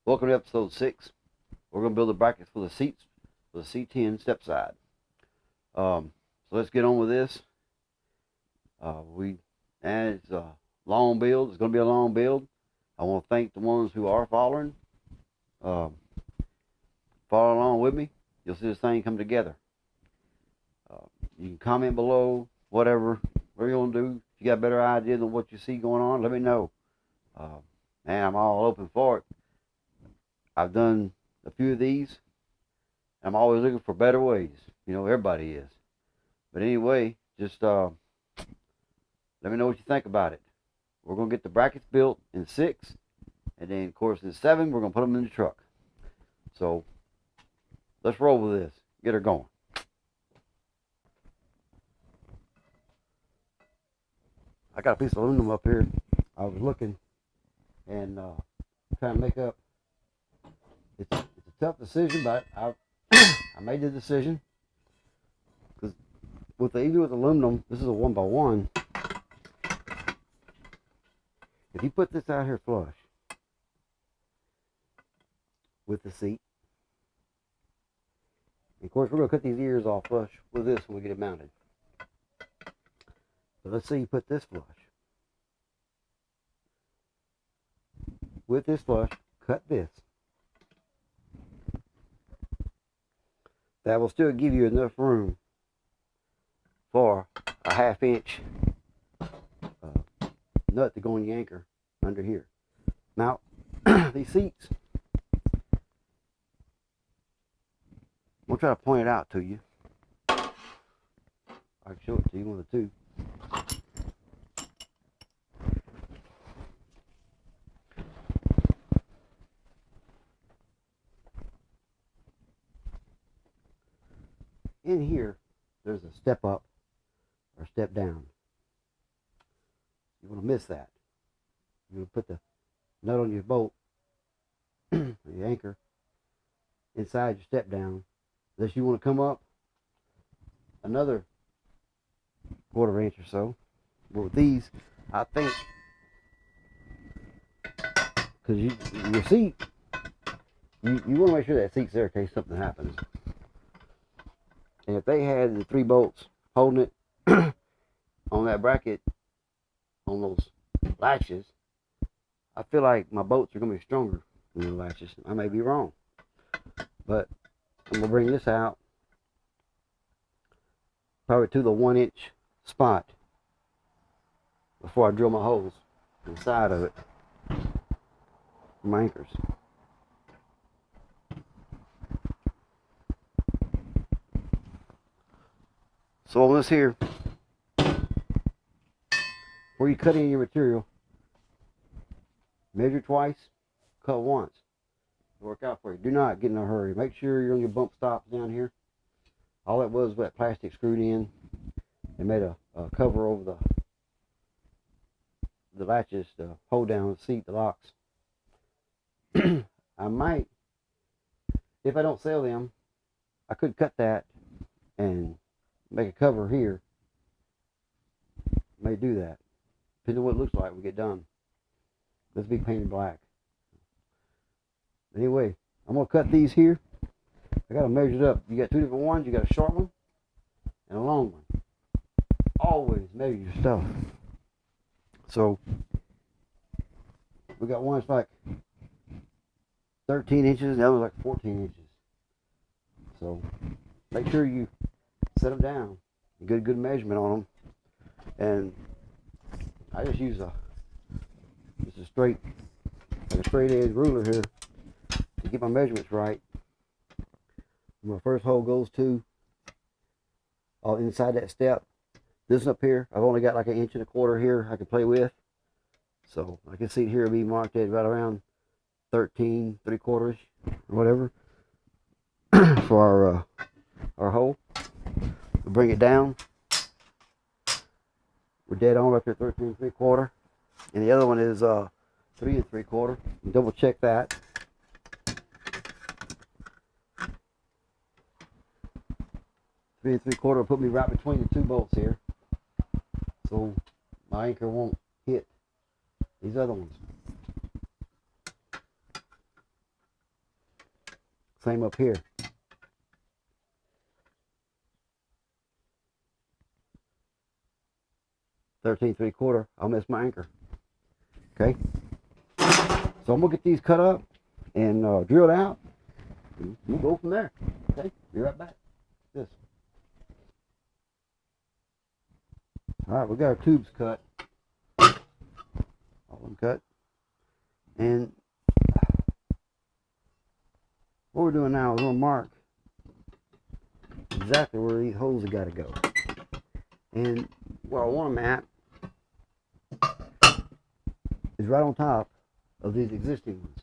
Welcome to episode 6. We're going to build the brackets for the seats for the C10 Stepside. So let's get on with this. It's a long build. It's going to be a long build. I want to thank the ones who are following. Follow along with me. You'll see this thing come together. You can comment below, whatever you want to do. If you got a better idea than what you see going on, let me know. And I'm all open for it. I've done a few of these. I'm always looking for better ways. You know, everybody is. But anyway, just let me know what you think about it. We're going to get the brackets built in 6. And then, of course, in 7, we're going to put them in the truck. So, let's roll with this. Get her going. I got a piece of aluminum up here. I was looking and trying to make up. It's a tough decision, but I made the decision because even with aluminum, this is a 1x1. If you put this out here flush with the seat, and of course we're going to cut these ears off flush with this when we get it mounted. So let's say you put this flush. With this flush, cut this. That will still give you enough room for a 1/2 inch nut to go in the anchor under here. Now, these seats, I'm going to try to point it out to you. I can show it to you, one of the two. In here, there's a step up or step down. You want to miss that. You want to put the nut on your bolt, your anchor, inside your step down. Unless you want to come up another 1/4 inch or so. But with these, I think, because your seat, you want to make sure that seat's there in case something happens. And if they had the 3 bolts holding it on that bracket, on those latches, I feel like my bolts are going to be stronger than the latches. I may be wrong. But I'm going to bring this out probably to the 1 inch spot before I drill my holes inside of it for my anchors. So on this here, where you cut in your material, measure twice, cut once. Work out for you. Do not get in a hurry. Make sure you're on your bump stops down here. All that was that plastic screwed in. They made a cover over the latches to hold down the seat, the locks. I might, if I don't sell them, I could cut that and make a cover here. May do that. Depending on what it looks like when we get done. Let's be painted black. Anyway, I'm going to cut these here. I got them measured up. You got 2 different ones. You got a short one and a long one. Always measure your stuff. So, we got one that's like 13 inches and the other like 14 inches. So, make sure you set them down. Get a good measurement on them. And I just use a straight edge ruler here to get my measurements right. My first hole goes to inside that step. This up here, I've only got like 1 1/4 inch here I can play with. So I can see it here will be marked at right around 13 3/4 or whatever for our hole. We'll bring it down. We're dead on right there, 13 3/4. And the other one is 3 3/4. Double check that. 3 3/4 will put me right between the 2 bolts here. So my anchor won't hit these other ones. same up here. 13 3/4. I'll miss my anchor. Okay. So I'm gonna get these cut up and drilled out. And we'll go from there. Okay. Be right back. This. All right. We got our tubes cut. All of them cut. And what we're doing now is we're gonna mark exactly where these holes have got to go. And where I want them at is right on top of these existing ones.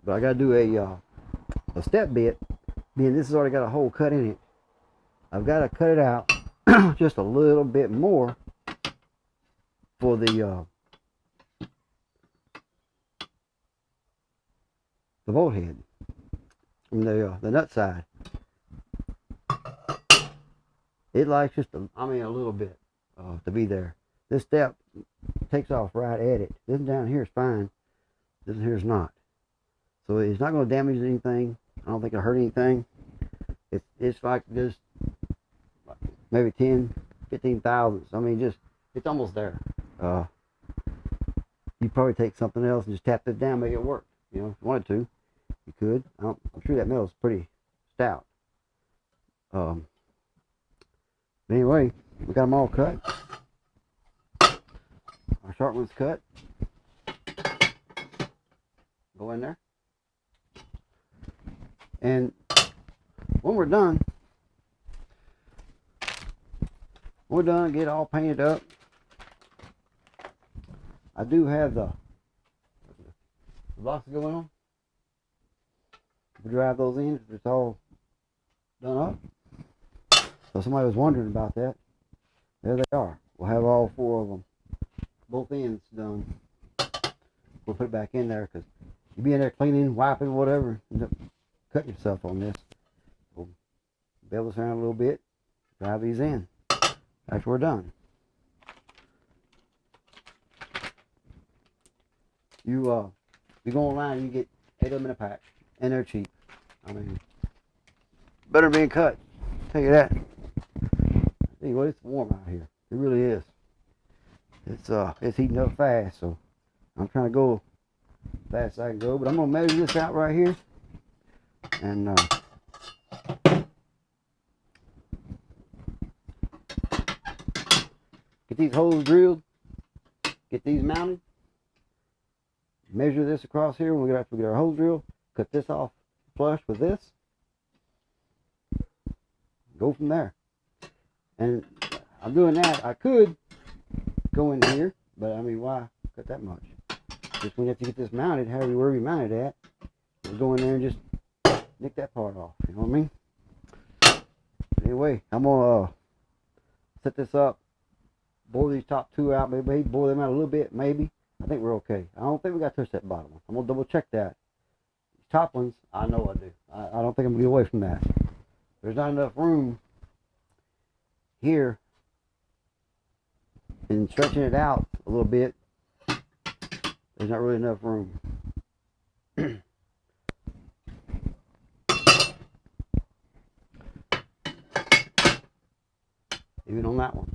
But I got to do a step bit, being this has already got a hole cut in it. I've got to cut it out just a little bit more for the bolt head, the nut side. It likes just a little bit to be there. This step takes off right at it. This down here is fine. This here is not. So it's not going to damage anything. I don't think it'll hurt anything. It's like just maybe 10, 15 thousandths. I mean, just it's almost there. You probably take something else and just tap this down, make it work. You know, if you wanted to, you could. I'm sure that metal's pretty stout. But anyway, we got them all cut. Our sharp one's cut. Go in there. And when we're done, get it all painted up. I do have the blocks going on. We drive those in. It's all done up. So somebody was wondering about that. There they are. We'll have all 4 of them, both ends done. We'll put it back in there because you be in there cleaning, wiping, whatever, end up cutting yourself on this. We'll bevel this around a little bit, drive these in after we're done. You go online and you get 8 of them in a pack, and they're cheap. I mean, better than being cut. I'll tell you that. Anyway, it's warm out here. It really is. It's heating up fast, so I'm trying to go as fast as I can go. But I'm gonna measure this out right here, and get these holes drilled, get these mounted. Measure this across here when we get our hose drill. Cut this off flush with this. Go from there. And I'm doing that. I could go in here, but I mean, why cut that much? Just when you have to get this mounted, wherever you mount it at, you go in there and just nick that part off. You know what I mean? Anyway, I'm gonna set this up, bore these top 2 out, maybe bore them out a little bit, maybe. I think we're okay. I don't think we got to touch that bottom one. I'm gonna double check that. These top ones, I know I do. I don't think I'm gonna get away from that. There's not enough room here, and stretching it out a little bit, there's not really enough room. Even on that one.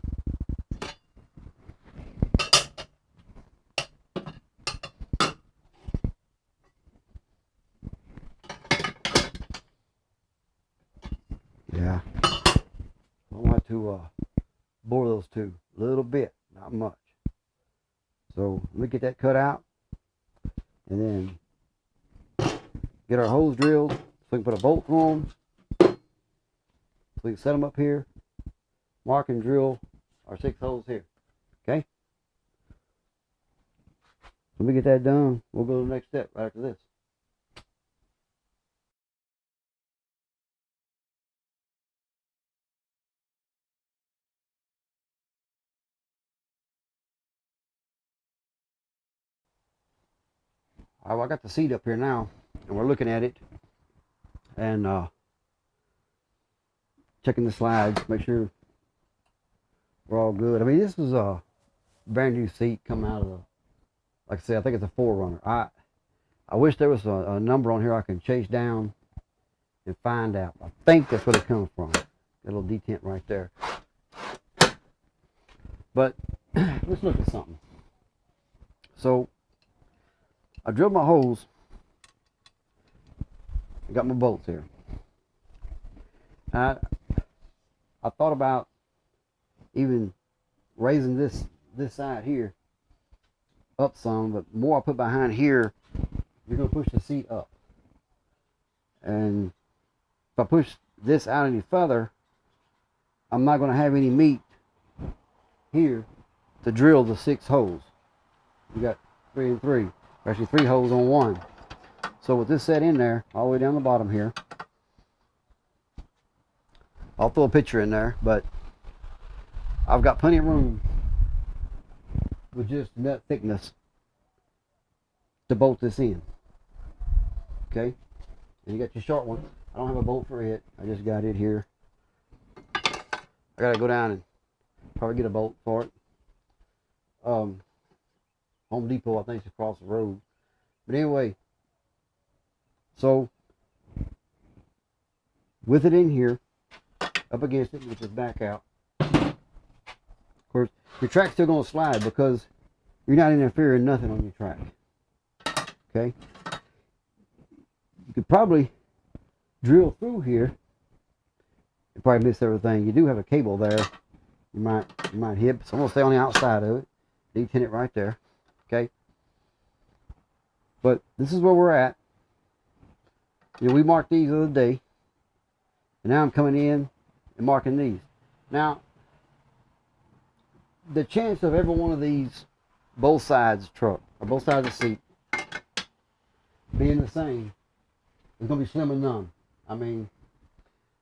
Yeah. I want to bore those 2 a little bit, not much. So let me get that cut out, and then get our holes drilled so we can put a bolt through them. So we can set them up here, mark and drill our 6 holes here. Okay? Let me get that done. We'll go to the next step right after this. All right, I got the seat up here now, and we're looking at it, and checking the slides, make sure we're all good. I mean, this was a brand new seat coming out of the, like I said, I think it's a 4Runner. I wish there was a number on here I can chase down and find out. I think that's where it comes from. Got a little detent right there. But let's look at something. So I drilled my holes. I got my bolts here. I thought about even raising this side here up some, but the more I put behind here, you're going to push the seat up. And if I push this out any further, I'm not going to have any meat here to drill the 6 holes. You got 3 and 3, actually 3 holes on one. So with this set in there, all the way down the bottom here, I'll throw a picture in there, but I've got plenty of room with just nut thickness to bolt this in. Okay, and you got your short one. I don't have a bolt for it. I just got it here. I gotta go down and probably get a bolt for it. Home Depot, I think, is across the road. But anyway, so with it in here, up against it, with this back out. Of course, your track's still gonna slide because you're not interfering nothing on your track. Okay, you could probably drill through here and probably miss everything. You do have a cable there. You might hit. So I'm gonna stay on the outside of it. Detent it right there. Okay. But this is where we're at. You know, we marked these the other day, and now I'm coming in and marking these. Now, the chance of every one of these, both sides truck or both sides of the seat, being the same is going to be slim and none. I mean,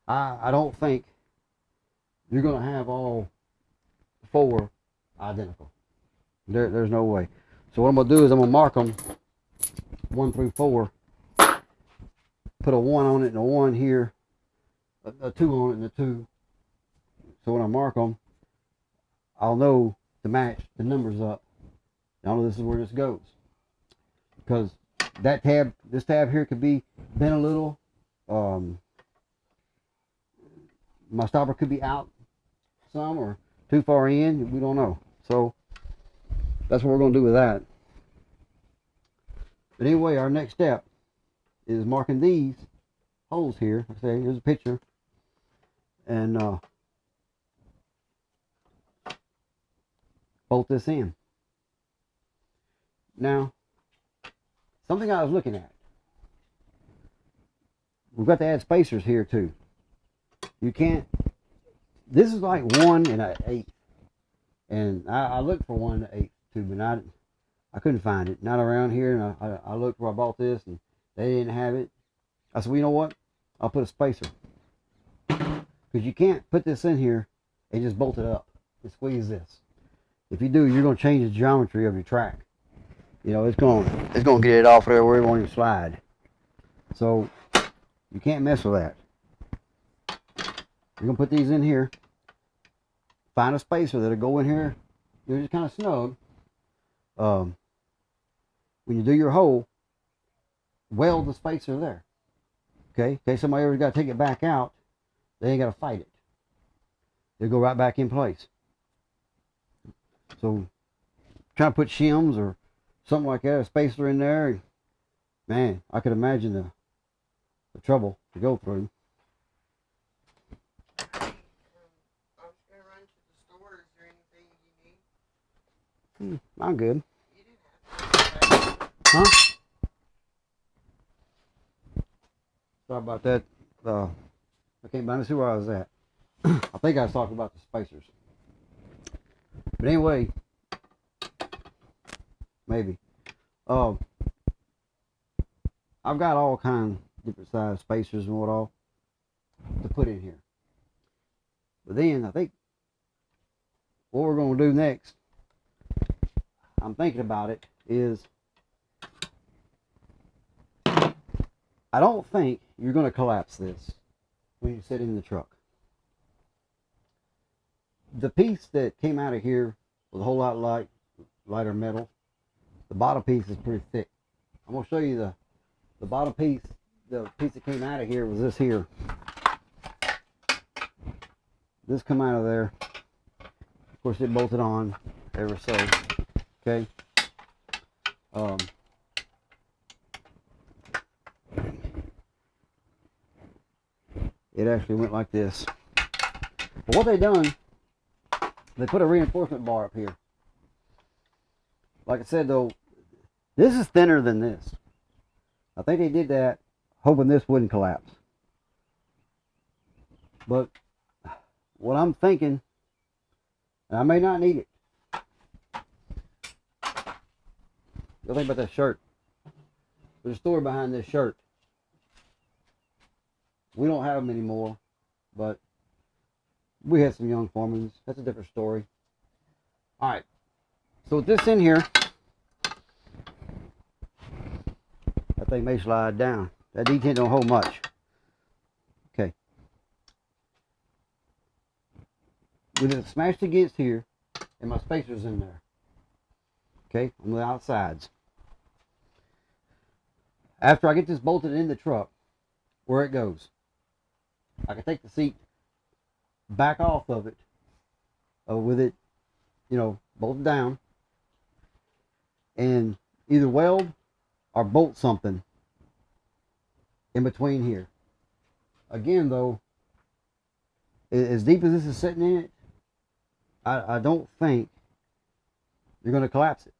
I don't think you're going to have all 4 identical. There's no way. So what I'm going to do is I'm going to mark them 1 through 4. Put a 1 on it and a 1 here, a 2 on it and a 2. So when I mark them, I'll know to match the numbers up. I'll know this is where this goes. Because that tab, this tab here could be bent a little. My stopper could be out some or too far in. We don't know. So that's what we're going to do with that. But anyway, our next step is marking these holes here. Like I say, here's a picture. And bolt this in. Now, something I was looking at. We've got to add spacers here too. You can't. This is like 1 1/8, and I looked for 1 1/8 too, but I couldn't find it. Not around here. And I looked where I bought this, and they didn't have it. I said, well, you know what? I'll put a spacer, because you can't put this in here and just bolt it up and squeeze this. If you do, you're going to change the geometry of your track. You know, it's going to get it off there where it won't even slide. So you can't mess with that. You're going to put these in here. Find a spacer that'll go in here. You're just kind of snug. When you do your hole, weld the spacer there. Okay? In case somebody ever got to take it back out, they ain't got to fight it. They'll go right back in place. So trying to put shims or something like that, a spacer in there, man, I could imagine the trouble to go through. I was going to run to the store. Is there anything you need? I'm good. You didn't have to. Huh? Sorry about that. I can't see where I was at. I think I was talking about the spacers. But anyway, maybe. I've got all kinds of different size spacers and what all to put in here. But then I think what we're going to do next, I'm thinking about it, is I don't think you're going to collapse this when you sit in the truck. The piece that came out of here was a whole lot lighter metal. The bottom piece is pretty thick. I'm gonna show you the bottom piece. The piece that came out of here was this here. This come out of there. Of course, it bolted on ever so. Okay. It actually went like this. But what they done, they put a reinforcement bar up here. Like I said though, this is thinner than this. I think they did that hoping this wouldn't collapse. But what I'm thinking, and I may not need it. You'll think about that shirt. There's a story behind this shirt. We don't have them anymore, but we had some young foremen. That's a different story. All right. So with this in here, that thing may slide down. That D10 don't hold much. Okay. With it smashed against here, and my spacer's in there. Okay, on the outsides. After I get this bolted in the truck, where it goes, I can take the seat back off of it, with it, bolted down, and either weld or bolt something in between here. Again though, as deep as this is sitting in it, I don't think you're going to collapse it.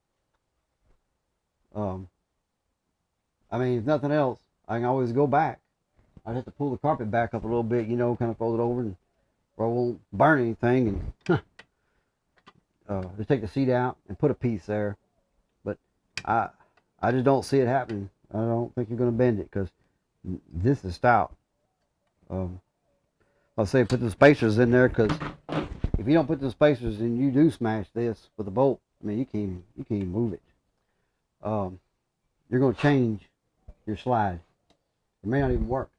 I mean, if nothing else, I can always go back. I'd have to pull the carpet back up a little bit, kind of fold it over, and where I won't burn anything, and just take the seat out and put a piece there. But I just don't see it happening. I don't think you're going to bend it, because this is stout. I'll say put the spacers in there, because if you don't put the spacers and you do smash this with a bolt, I mean, you can't even move it. You're going to change your slide. It may not even work.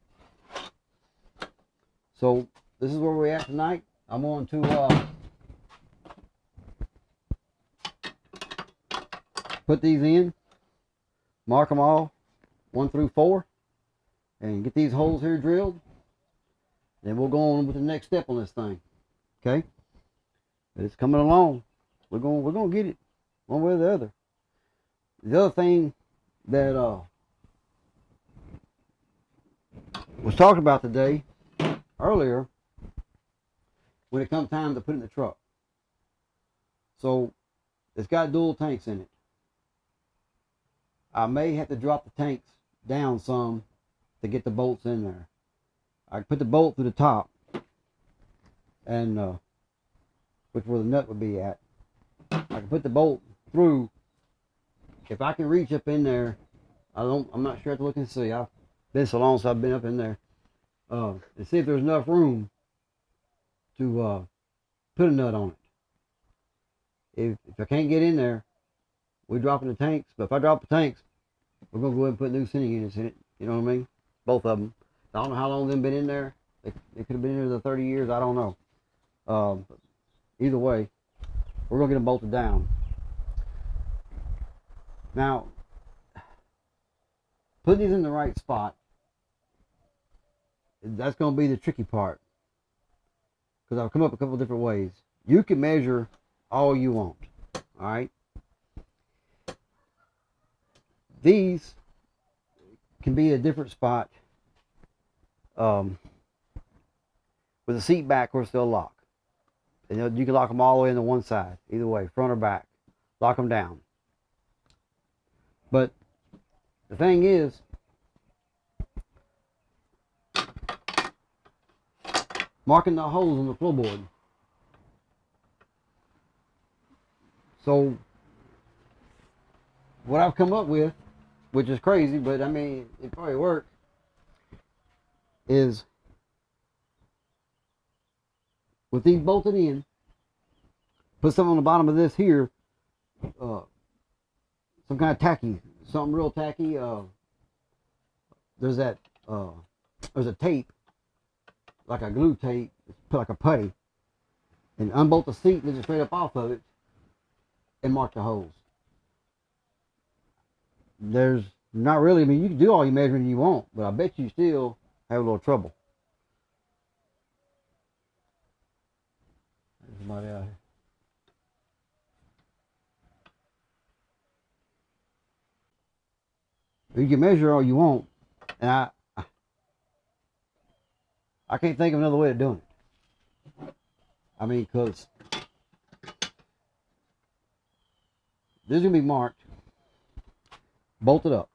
So this is where we're at tonight. I'm going to put these in, mark them all 1 through 4, and get these holes here drilled. Then we'll go on with the next step on this thing. Okay? It's coming along. We're gonna get it one way or the other. The other thing that was talked about today earlier, when it comes time to put it in the truck. So it's got dual tanks in it. I may have to drop the tanks down some to get the bolts in there. I can put the bolt through the top, and which where the nut would be at. I can put the bolt through. If I can reach up in there, I'm not sure. I have to look and see. I've been so long since I've been up in there, and see if there's enough room to put a nut on it. If I can't get in there, we're dropping the tanks. But if I drop the tanks, we're gonna go ahead and put new sending units in it. You know what I mean? Both of them. I don't know how long they've been in there. They could have been in there the 30 years. I don't know. But either way, we're gonna get them bolted down. Now, put these in the right spot. That's gonna be the tricky part, because I've come up a couple different ways. You can measure all you want. All right. These can be a different spot. With the seat back, of course, they'll lock. And you can lock them all the way into one side, either way, front or back. Lock them down. But the thing is, marking the holes on the floorboard. So what I've come up with, which is crazy, but I mean, it probably worked, is with these bolted in, put something on the bottom of this here, some kind of tacky, something real tacky. There's a tape, like a glue tape, put like a putty, and unbolt the seat and just straight up off of it, and mark the holes. There's Not really. I mean, you can do all your measuring you want, but I bet you still have a little trouble. There's somebody out here. You can measure all you want, and I can't think of another way of doing it. I mean, because this is gonna be marked, bolted up.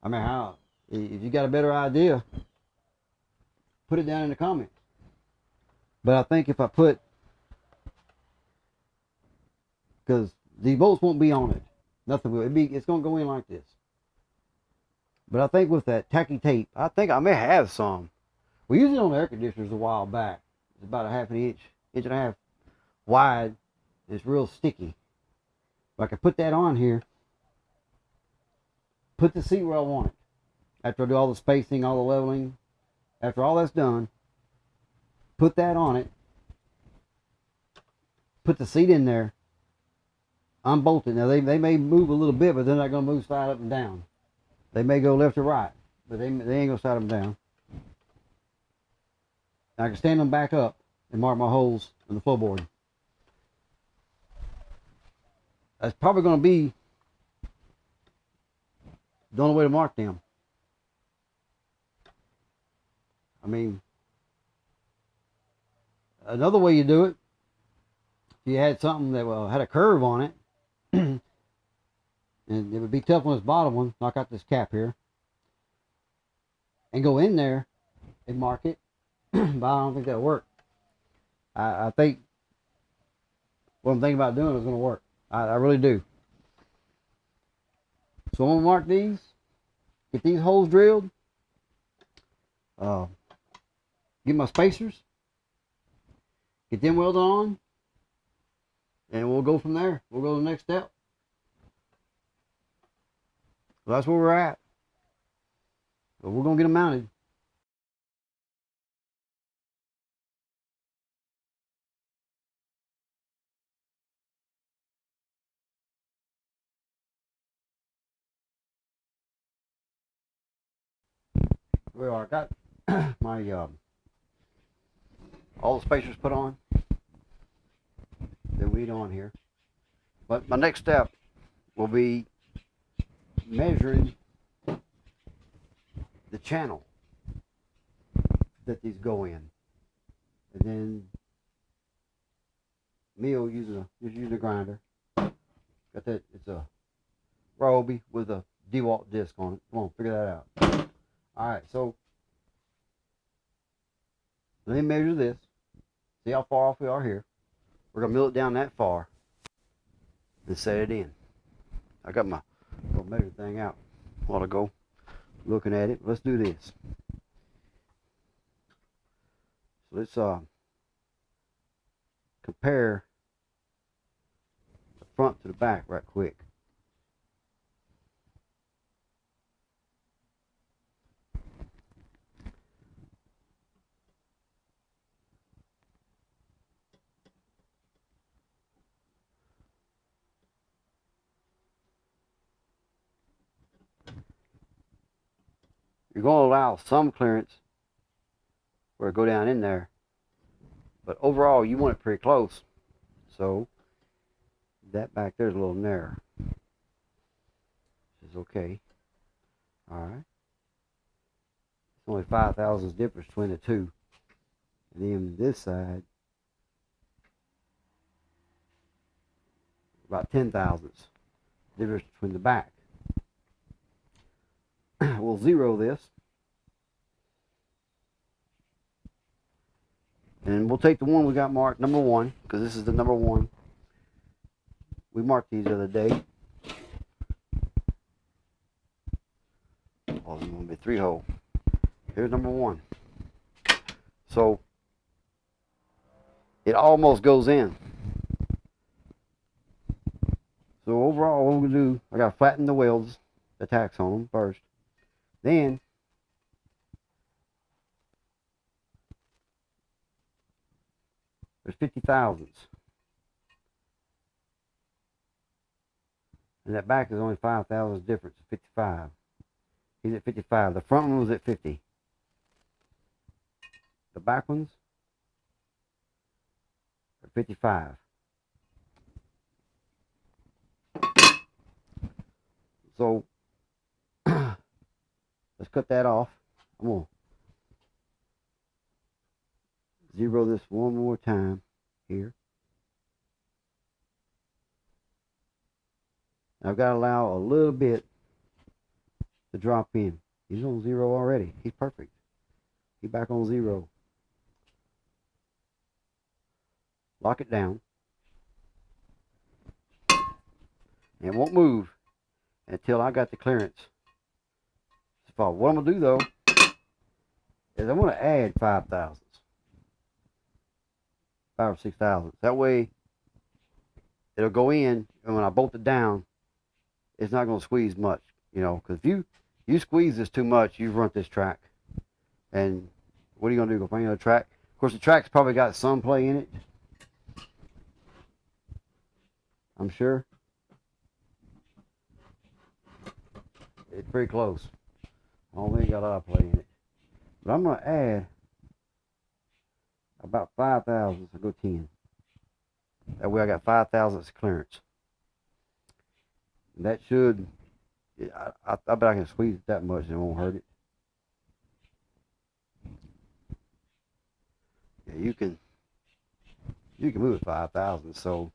I mean, how? If you got a better idea, put it down in the comments. But I think if I put, because these bolts won't be on it, nothing will. It's gonna go in like this. But I think with that tacky tape, I think I may have some. We used it on the air conditioners a while back. It's about a half an inch, inch and a half wide. It's real sticky. But I can put that on here. Put the seat where I want it. After I do all the spacing, all the leveling, after all that's done, put that on it. Put the seat in there. Unbolt it. Now they may move a little bit, but they're not going to move side up and down. They may go left or right, but they ain't going to slide them down. I can stand them back up and mark my holes in the floorboard. That's probably going to be the only way to mark them. I mean, another way you do it, if you had something that had a curve on it, and it would be tough on this bottom one, knock out this cap here, and go in there and mark it, but I don't think that'll work. I think what I'm thinking about doing is going to work. I really do. So I'm going to mark these, get these holes drilled, get my spacers, get them welded on, and we'll go from there. We'll go to the next step. So that's where we're at. But we're going to get them mounted. Well, I got my all the spacers put on that we need on here. But my next step will be measuring the channel that these go in, and then me will use a grinder. Got that? It's a Ryobi with a DeWalt disc on it. Come on, figure that out. All right, so let me measure this. See how far off we are here. We're gonna mill it down that far and set it in. I got my little measure thing out a while ago, looking at it. Let's do this. So let's compare the front to the back right quick. You're going to allow some clearance where it go down in there, but overall you want it pretty close. So that back there is a little narrow. This is okay. All right. It's only 5 thousandths difference between the two. And then this side, about 10 thousandths difference between the back. We'll zero this. And we'll take the one we got marked number 1, because this is the number 1. We marked these the other day. Oh, it's going to be 3-hole. Here's number 1. So it almost goes in. So overall, what we're going to do, I got to flatten the welds, the tacks on them first. Then there's 50 thousandths. And that back is only 5 thousandths difference, 55. He's at 55. The front one was at 50. The back ones are 55. So let's cut that off. I'm going to zero this one more time here. I've got to allow a little bit to drop in. He's on 0 already. He's perfect. He's back on 0. Lock it down. And it won't move until I got the clearance. So what I'm going to do though is I'm going to add 5 thousandths. 5 or 6 thousandths. That way it'll go in, and when I bolt it down, it's not going to squeeze much, you know, because if you squeeze this too much, you've run this track. And what are you going to do? Go find another track? Of course, the track's probably got some play in it, I'm sure. It's pretty close. I don't think it got a lot of play in it. But I'm going to add about 5 thousandths. I'll go 10. That way I got 5 thousandths clearance. And that should, I bet I can squeeze it that much and it won't hurt it. Yeah, you can move it 5 thousandths, so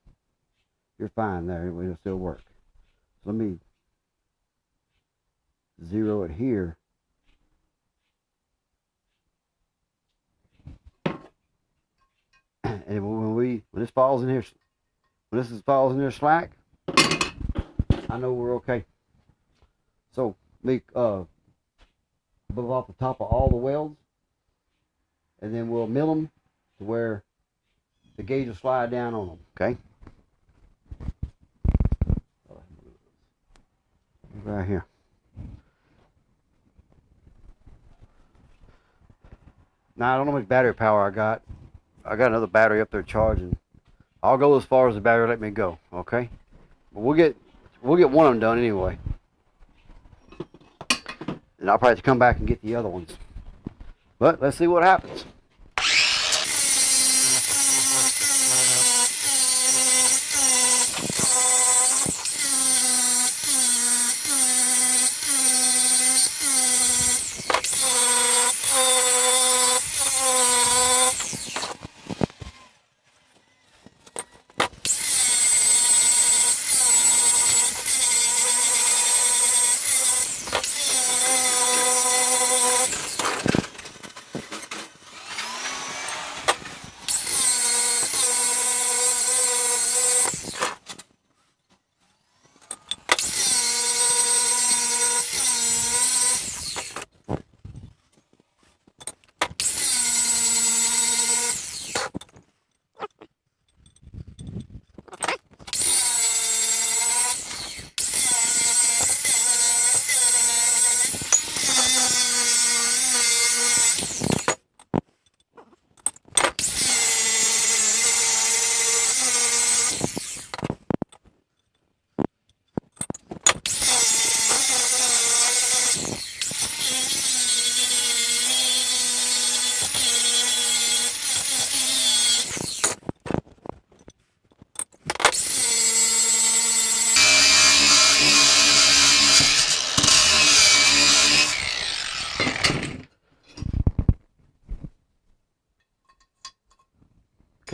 you're fine there. It'll still work. So let me zero it here. And when this falls in here, falls in here slack, I know we're okay. So make above off the top of all the welds, and then we'll mill them to where the gauge will slide down on them. Okay. Right here. Now I don't know how much battery power I got. I got another battery up there charging. I'll go as far as the battery let me go. Okay. But we'll get one of them done anyway. And I'll probably have to come back and get the other ones. But let's see what happens.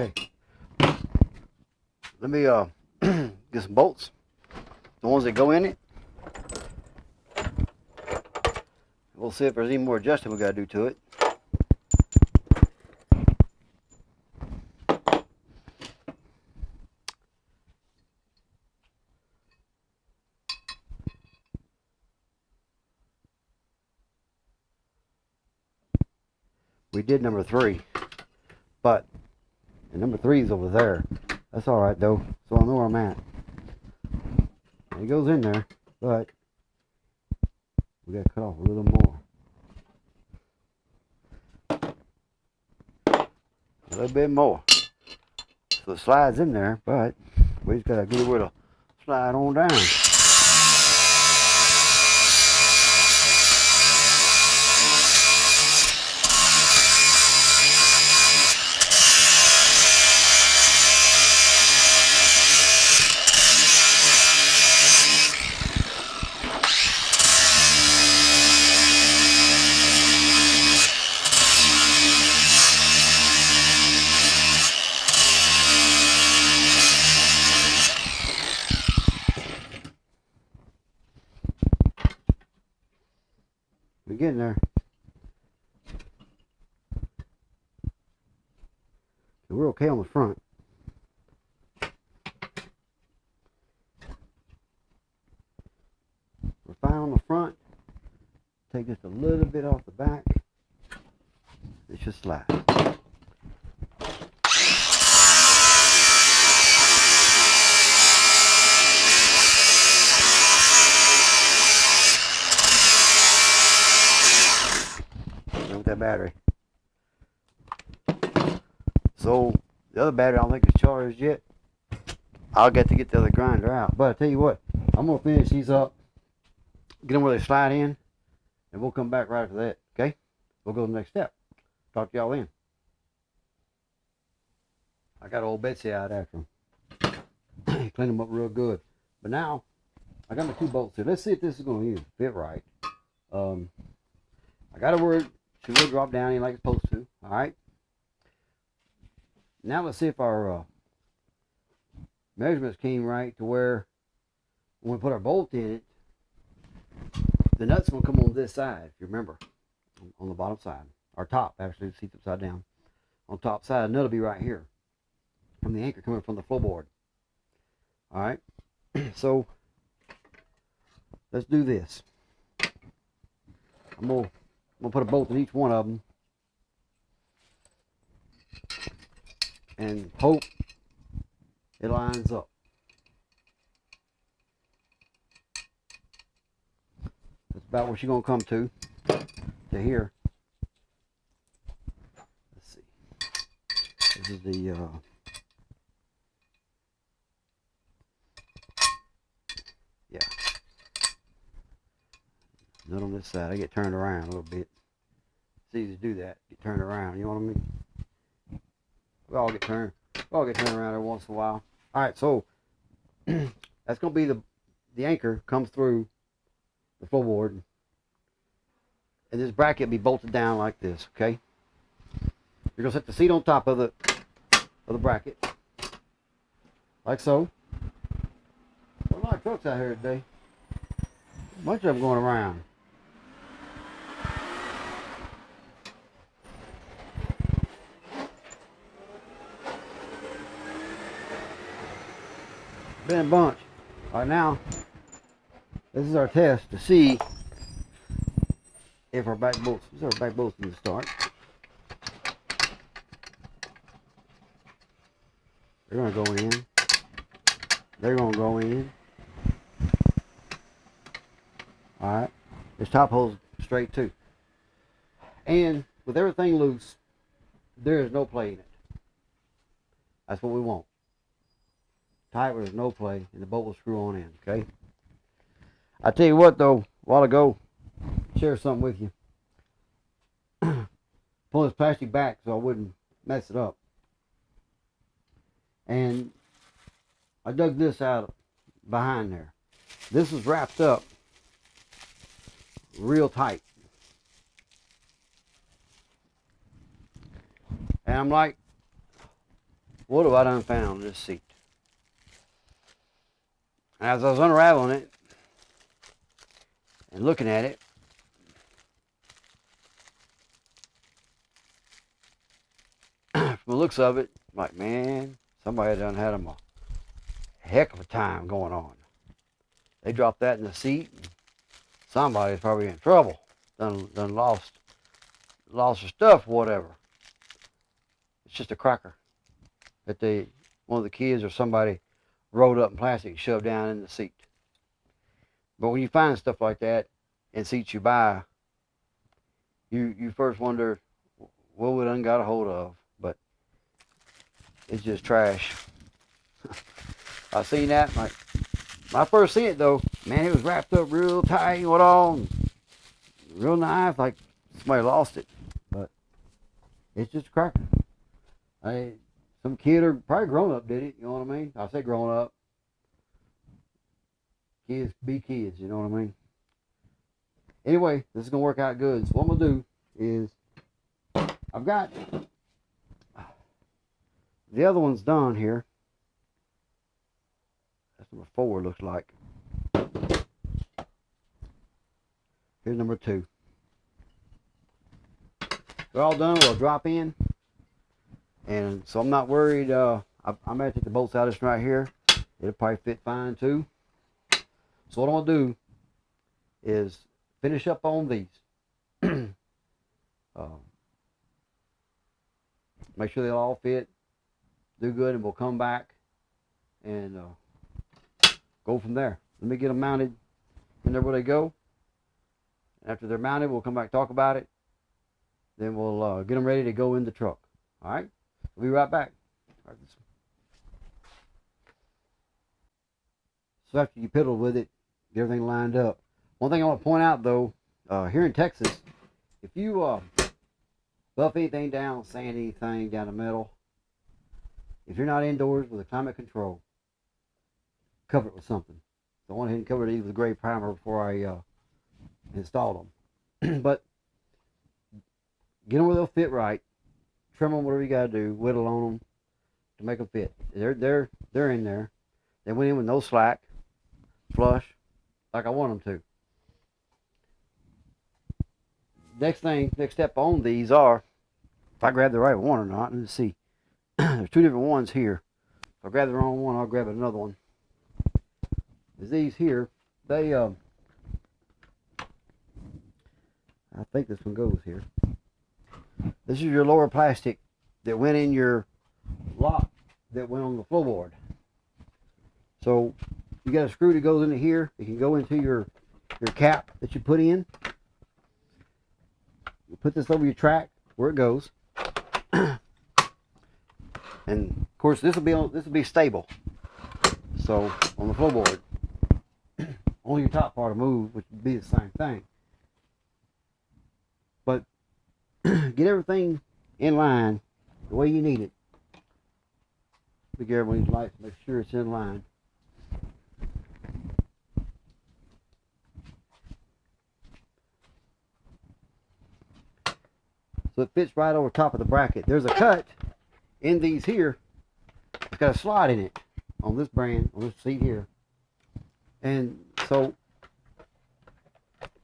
Okay. Let me get some bolts. The ones that go in it. We'll see if there's any more adjusting we got to do to it. We did number 3, but number 3 is over there. That's all right though, so I know where I'm at. It goes in there, but we got to cut off a little more. A little bit more. So it slides in there, but we just got to get it where to slide on down. We're getting there. We're okay on the front. We're fine on the front. Take just a little bit off the back. It should slide. With that battery. So the other battery I don't think is charged yet. I'll get the other grinder out. But I tell you what, I'm gonna finish these up, get them where they slide in, and we'll come back right after that. Okay? We'll go to the next step. Talk to y'all then. I got old Betsy out after them. Clean them up real good. But now I got my 2 bolts here. Let's see if this is gonna even fit right. I got it where it should really drop down in like it's supposed to. All right. Now let's see if our measurements came right to where when we put our bolt in it, the nut's gonna come on this side, if you remember, on the bottom side, or top actually. The seat's upside down. On top side, the nut will be right here, from the anchor coming from the floorboard. All right. So let's do this. I'm gonna put a bolt in each one of them, and hope it lines up. That's about where she's gonna come to here. Let's see. This is the yeah. Nut on this side. I get turned around a little bit. It's easy to do that. Get turned around. You know what I mean? We all get turned around every once in a while. All right, so that's gonna be the anchor comes through the floorboard, and this bracket will be bolted down like this. Okay. You're gonna set the seat on top of the bracket, like so. There's a lot of trucks out here today. A bunch of them going around. Been a bunch. All right, now this is our test to see if our back bolts. These are our back bolts in the start. They're gonna go in. They're gonna go in. All right. This top hole's straight too. And with everything loose, there is no play in it. That's what we want. Tight where there's no play, and the bolt will screw on in. Okay. I tell you what though, a while ago, share something with you. Pull this plastic back so I wouldn't mess it up. And I dug this out behind there. This is wrapped up real tight. And I'm like, what have I done found in this seat? And as I was unraveling it and looking at it, from the looks of it, I'm like, man, somebody done had them a heck of a time going on. They dropped that in the seat, and somebody's probably in trouble. Done lost their stuff, whatever. It's just a cracker that one of the kids or somebody rolled up in plastic and shoved down in the seat. But when you find stuff like that in seats you buy, you first wonder what we done got a hold of. But it's just trash. I seen that, like, when I first seen it though, man, it was wrapped up real tight and what all, real nice, like somebody lost it. But it's just a cracker. Some kid or probably grown up did it, you know what I mean? I say grown up. Kids be kids, you know what I mean? Anyway, this is gonna work out good. So what I'm gonna do is I've got the other one's done here. That's number 4, looks like. Here's number 2. they're all done, we'll drop in. And so I'm not worried. I'm going to take the bolts out of this right here. It'll probably fit fine too. So what I'm going to do is finish up on these. Make sure they all fit, do good, and we'll come back and go from there. Let me get them mounted in there where they go. After they're mounted, we'll come back and talk about it. Then we'll get them ready to go in the truck. All right? We'll be right back. All right. So after you piddle with it, get everything lined up. One thing I want to point out, though, here in Texas, if you buff anything down, sand anything down the middle, if you're not indoors with a climate control, cover it with something. So I went ahead and covered these with gray primer before I installed them. But get them where they'll fit right. Trim them, whatever you got to do. Whittle on them to make them fit. They're in there. They went in with no slack, flush, like I want them to. Next step on these are, if I grab the right one or not. Let's see. There's two different ones here. If I grab the wrong one, I'll grab another one. These here, they I think this one goes here. This is your lower plastic that went in your lock that went on the floorboard. So you got a screw that goes into here. It can go into your cap that you put in. You put this over your track where it goes. And of course this will be stable. So on the floorboard, only your top part will move, which would be the same thing. But get everything in line the way you need it. Be careful with these lights, make sure it's in line. So it fits right over top of the bracket. There's a cut in these here. It's got a slot in it on this brand, on this seat here. And so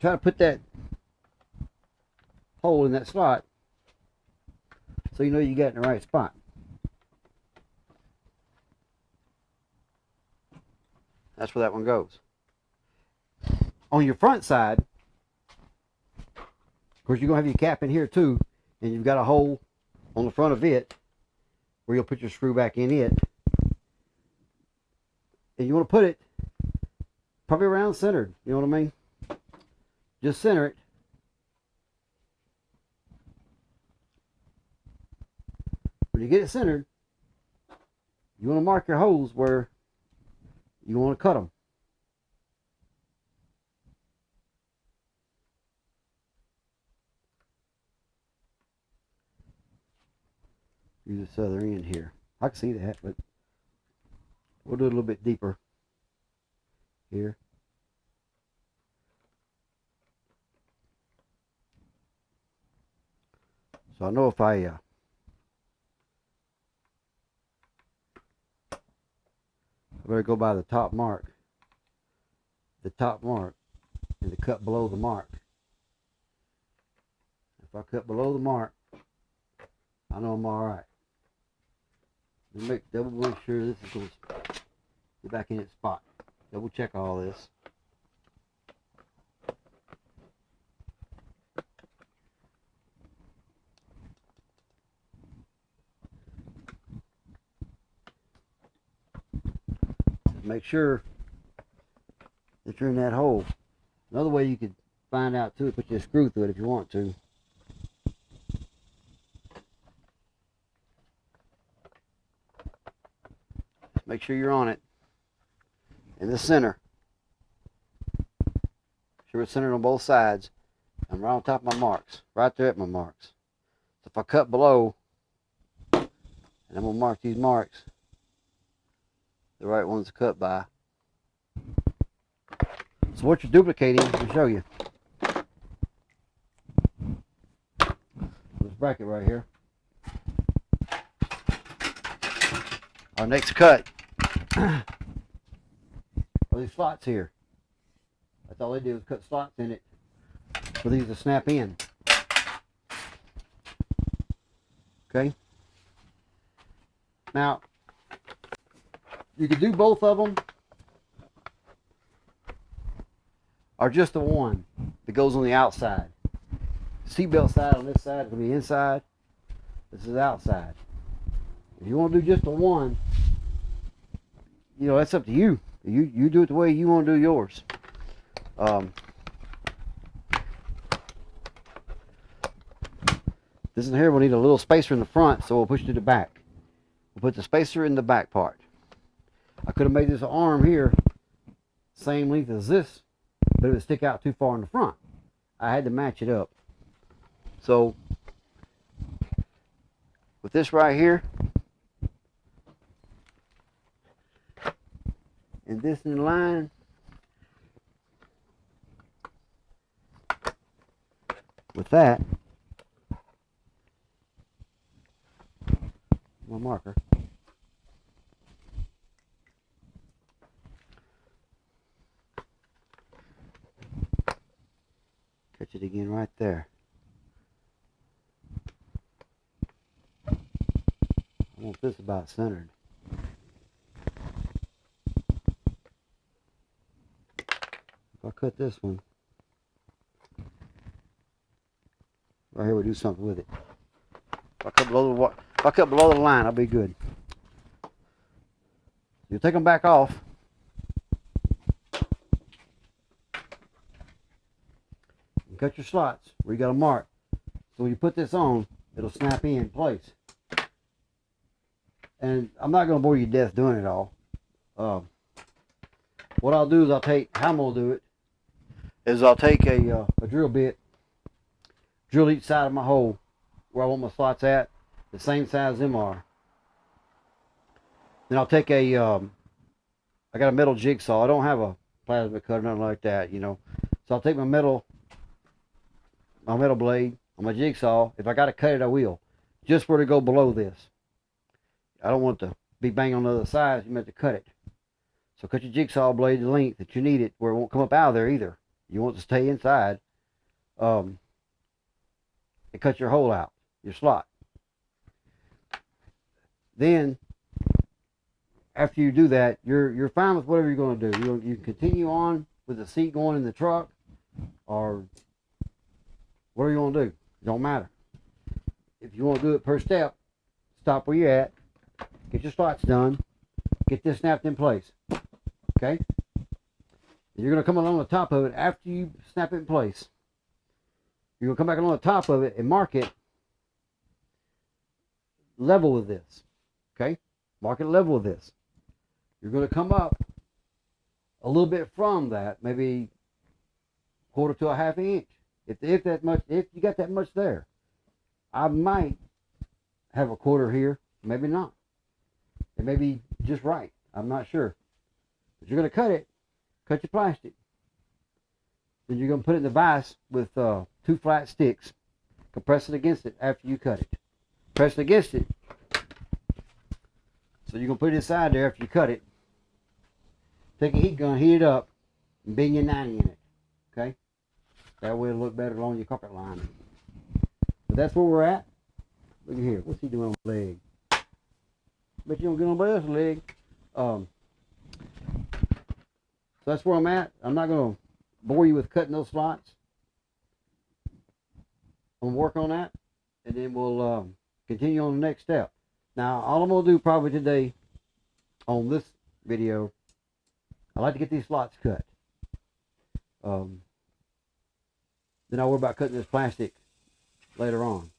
try to put that hole in that slot so you know you got it in the right spot. That's where that one goes. On your front side, of course, you're going to have your cap in here too, and you've got a hole on the front of it where you'll put your screw back in it. And you want to put it probably around centered, you know what I mean? Just center it. When you get it centered, you want to mark your holes where you want to cut them. Use this other end here. I can see that, but we'll do it a little bit deeper here. So I know if I better go by the top mark, and the cut below the mark. If I cut below the mark, I know I'm all right. Double make sure this is going to get back in its spot. Double check all this. Just make sure that you're in that hole. Another way you could find out too is put your screw through it if you want to. Make sure you're on it in the center. Sure it's centered on both sides. I'm right on top of my marks, right there at my marks. So if I cut below, and I'm gonna mark these marks, the right ones to cut by. So what you're duplicating, I'll show you. This bracket right here. Our next cut are these slots here. That's all they do is cut slots in it for these to snap in. Okay. Now, you could do both of them, or just the one that goes on the outside. Seatbelt side on this side is going to be inside. This is outside. If you want to do just the one, you know, that's up to you. You do it the way you want to do yours. This one here will need a little spacer in the front, so we'll push it to the back. We'll put the spacer in the back part. I could have made this arm here same length as this, but it would stick out too far in the front. I had to match it up. So with this right here, and this in line, with that, my marker. Catch it again right there. I want this about centered. If I cut this one, right here, we'll do something with it. If I cut below the line, I'll be good. You'll take them back off. And cut your slots where you got a mark. So when you put this on, it'll snap in place. And I'm not going to bore you to death doing it all. What I'll do is how I'm going to do it, is I'll take a drill bit, drill each side of my hole where I want my slots at, the same size them are. Then I'll take I got a metal jigsaw. I don't have a plasma cutter, nothing like that, you know. So I'll take my metal blade on my jigsaw. If I got to cut it, I will. Just where to go below this. I don't want to be banging on the other side. You meant to cut it. So cut your jigsaw blade the length that you need it, where it won't come up out of there either. You want it to stay inside. And cut your hole out, your slot. Then, after you do that, you're fine with whatever you're going to do. You can continue on with the seat going in the truck, or whatever you want to do. It don't matter. If you want to do it per step, stop where you're at, get your slots done, get this snapped in place. Okay? You're going to come along the top of it after you snap it in place. You're going to come back along the top of it and mark it level with this. Okay? Mark it level with this. You're going to come up a little bit from that, maybe quarter to a half inch. If you got that much there. I might have a quarter here, maybe not. It may be just right. I'm not sure. But you're going to cut it. Cut your plastic. Then you're going to put it in the vise with 2 flat sticks. Compress it against it after you cut it. Press it against it. So you're going to put it inside there after you cut it. Take a heat gun, heat it up, and bang your 90 in it. Okay? That way it'll look better along your carpet line. But that's where we're at. Look at here. What's he doing on the leg? Bet you don't get on nobody else's leg. So that's where I'm at. I'm not going to bore you with cutting those slots. I'm going to work on that, and then we'll continue on the next step. Now, all I'm going to do probably today on this video, I like to get these slots cut. Then I'll worry about cutting this plastic later on.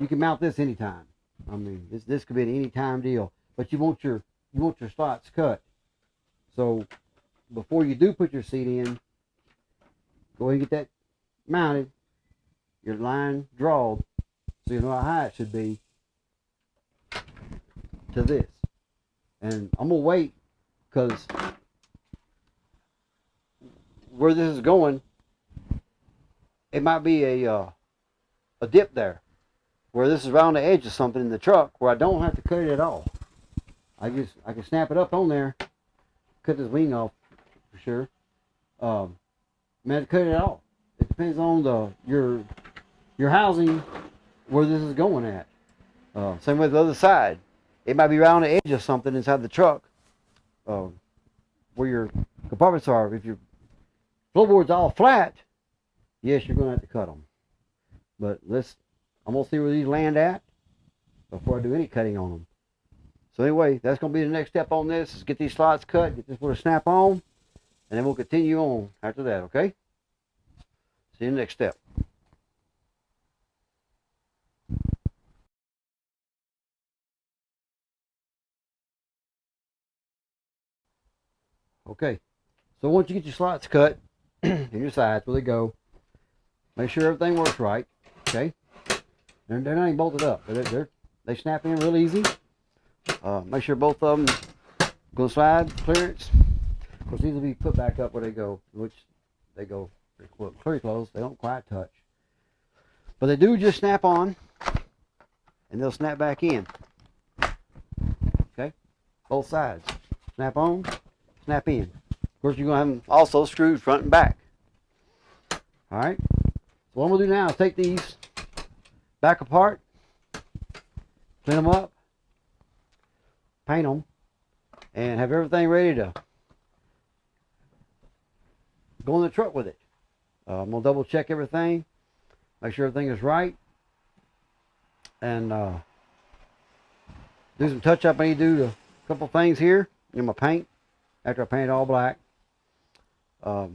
You can mount this anytime. I mean, this could be an anytime deal. But you want your slots cut. So before you do put your seat in, go ahead and get that mounted, your line drawn, so you know how high it should be to this. And I'm gonna wait, because where this is going, it might be a dip there, where this is around the edge of something in the truck, where I don't have to cut it at all. I can snap it up on there, cut this wing off for sure. Man, to cut it at all. It depends on your housing where this is going at. Same with the other side. It might be right on the edge of something inside the truck, where your compartments are. If your floorboard's all flat, yes, you're going to have to cut them. But I'm going to see where these land at before I do any cutting on them. So anyway, that's going to be the next step on this, is get these slots cut, get this one to snap on, and then we'll continue on after that, okay? See you in the next step. Okay, so once you get your slots cut and your sides where they go, make sure everything works right, okay? They're not even bolted up. They snap in real easy. Make sure both of them go slide clearance. Of course, these will be put back up where they go, which they go pretty close. They don't quite touch. But they do just snap on, and they'll snap back in. Okay? Both sides. Snap on, snap in. Of course, you're going to have them also screwed front and back. Alright? So what I'm going to do now is take these back apart, clean them up, paint them, and have everything ready to go in the truck with it. I'm going to double check everything, make sure everything is right, and do some touch up. I need to do a couple things here in my paint after I paint it all black. Like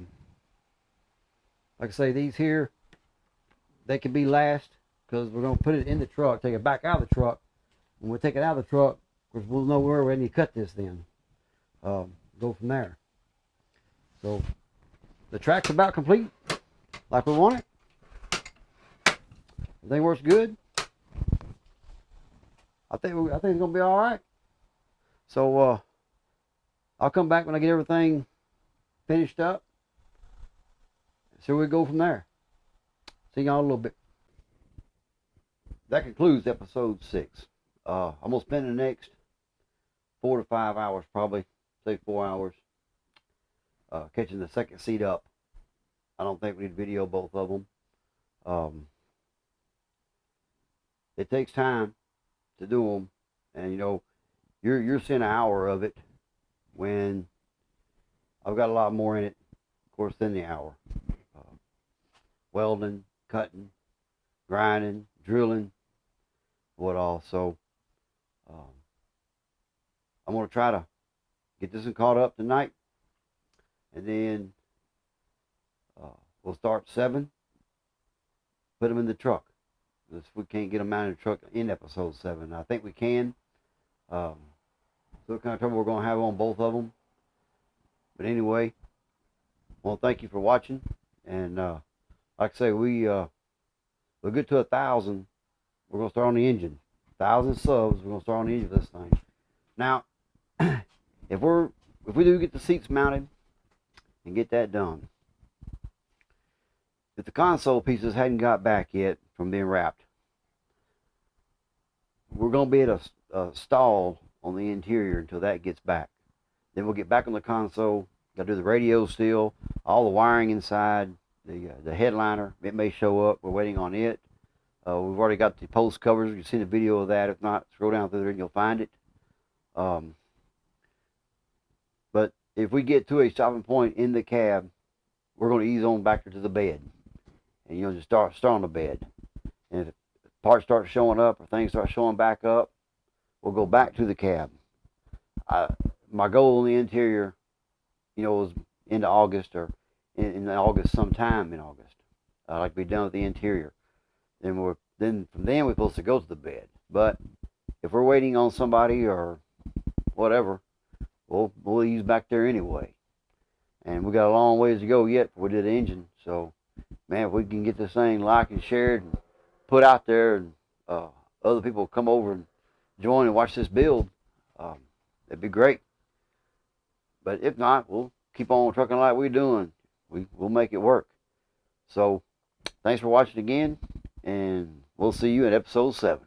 I say, these here, they can be last, because we're going to put it in the truck, take it back out of the truck. When we take it out of the truck, of course, we'll know where we need to cut this then. Go from there. So the track's about complete, like we want it. Everything works good. I think it's gonna be all right. So I'll come back when I get everything finished up. So we go from there. See y'all in a little bit. That concludes episode 6. I'm gonna spend the next 4 to 5 hours, probably, say 4 hours, catching the second seat up. I don't think we need to video both of them. It takes time to do them, and you know, you're seeing an hour of it when I've got a lot more in it, of course, than the hour. Welding, cutting, grinding, drilling, what all. So I'm going to try to get this one caught up tonight, and then we'll start 7, put them in the truck. If we can't get them out in the truck in episode 7, I think we can. So what kind of trouble we're going to have on both of them. But anyway, well, thank you for watching, and like I say, we'll get to 1,000. We're going to start on the engine. 1,000 subs. We're going to start on the engine of this thing. Now, if we do get the seats mounted and get that done, if the console pieces hadn't got back yet from being wrapped, we're going to be at a stall on the interior until that gets back. Then we'll get back on the console. Got to do the radio still, all the wiring inside, the headliner. It may show up. We're waiting on it. We've already got the post covers. You can see the video of that. If not, scroll down through there and you'll find it. But if we get to a stopping point in the cab, we're going to ease on back to the bed, and you know, just start on the bed. And if parts start showing up or things start showing back up, we'll go back to the cab. My goal in the interior, you know, was into August, or in August, sometime in August. I'd like to be done with the interior. Then from then we're supposed to go to the bed. But if we're waiting on somebody or whatever, we'll ease back there anyway. And we got a long ways to go yet before we do the engine. So, man, if we can get this thing liked and shared and put out there, and other people come over and join and watch this build, that'd be great. But if not, we'll keep on trucking like we're doing. We'll make it work. So, thanks for watching again, and we'll see you in episode 7.